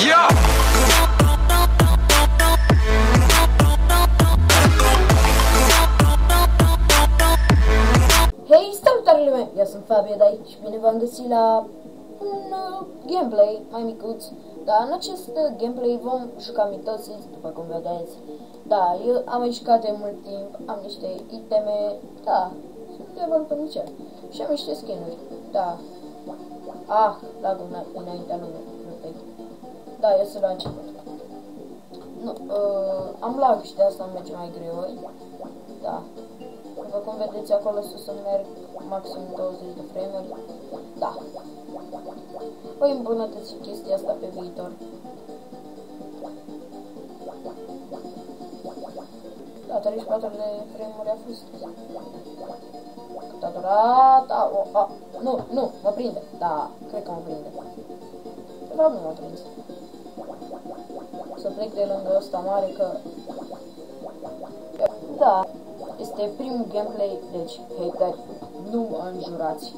Yeah! Hei, salutare lume! Eu sunt Fabio de aici și bine v-am găsit la un gameplay mai micuț. Dar în acest gameplay vom juca Mitosis, după cum vedeți. Da, eu am mai jucat de mult timp, am niște iteme, da, sunt level pe nici și am niște skin-uri, da. Ah, lagul înaintea lui. Da, eu sunt la început. Nu, am lag și de asta îmi merge mai greu. Da. După cum vedeți acolo sus să merg maxim 20 de frame-uri. Da. Voi îmbunătăți chestia asta pe viitor. Da, 34 de frame-uri a fost. Cât a durat? Nu, mă prinde. Da, cred că mă prinde. De fapt nu m-a prins. Să plec de lângă ăsta mare că... Da, este primul gameplay, deci, hateri, nu mă înjurați.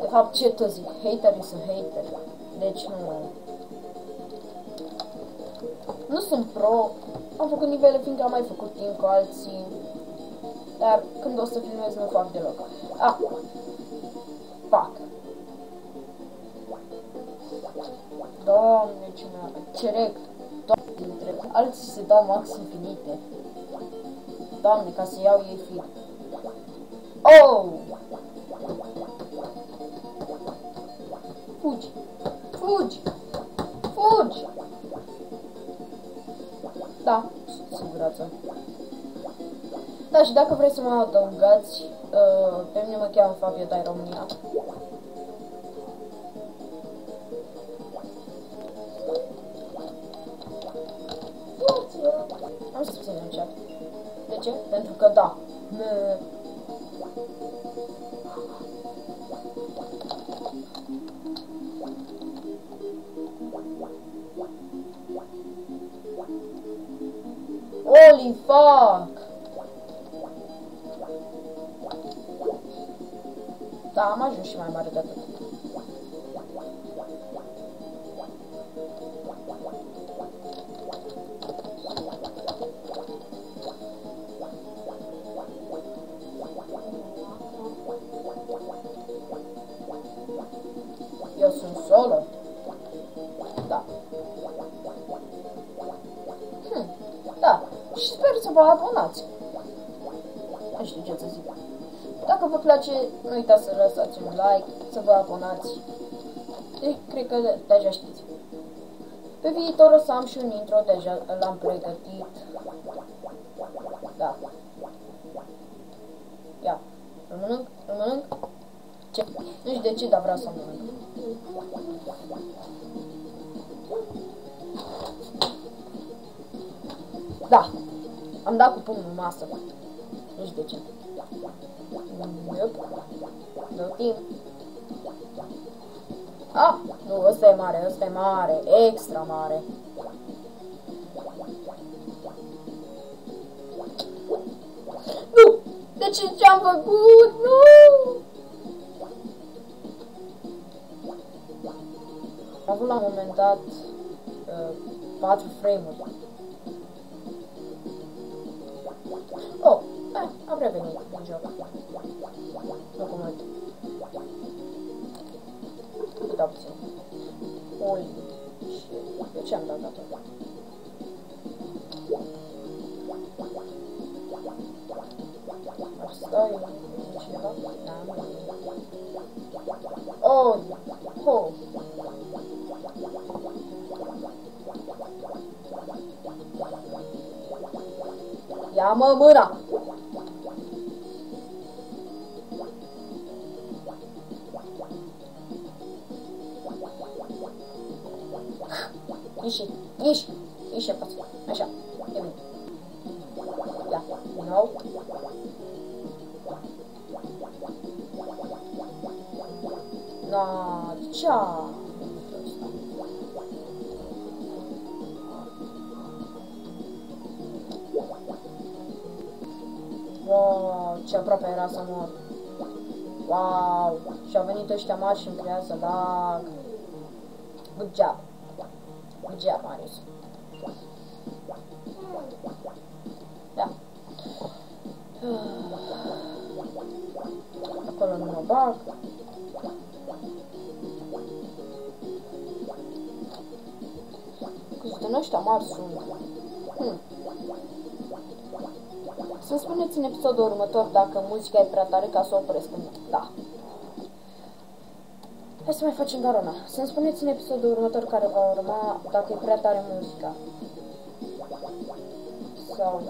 De fapt, ce tot zic, haterii sunt hateri, deci nu sunt pro, am făcut nivele fiindcă am mai făcut timp cu alții, dar când o să filmez nu fac deloc. Fac. Doamne, ce rect, dintre alții se dau max infinite. Doamne, ca să iau ei fi. Oh! Fugi! Fugi! Fugi! Da, siguranță. Da, și dacă vreți să mă adăugați, pe mine mă cheamă Fabio Dai România. Am să țin în chat. De ce? Pentru că da. Holy fuck! Da, am ajuns și mai mare de atât. Eu sunt solo. Da. Da. Și sper să vă abonați. Nu știu ce să zic. Dacă vă place, nu uitați să lăsați un like, să vă abonați. Cred că deja știți. Pe viitor o să am și un intro, deja l-am pregătit. Da. Ia. Rămânând. Ce? Nu știu de ce, dar vreau să mănânc. Da. Am dat cu pumnul în masă. Nu știu de ce. Nu timp. Nu, ăsta e mare, extra mare. Nu! De ce-am făcut? Nu! Am avut la un moment dat 4 frame-uri. Oh, am revenit în joc. Nu cu mult. Cât puțin. Oi. De ce am dat atât? Stai, ceva? Oh! Oh! Ia-mă mâna! Ieși, pas. Așa, e bine. Ia, din nou. Na, ce-a? Wow, ce aproape era să mor. Wow, și-au venit ăștia mari și îmi creează lag. Good job. Gea Marius. Da. Acolo nu mă bag. Câți din ăștia mari sunt? Să-mi spuneți în episodul următor dacă muzica e prea tare ca să o opresc. Da. Hai să mai facem doar una. Să-mi spuneți în episodul următor care va urma dacă e prea tare muzica. Sau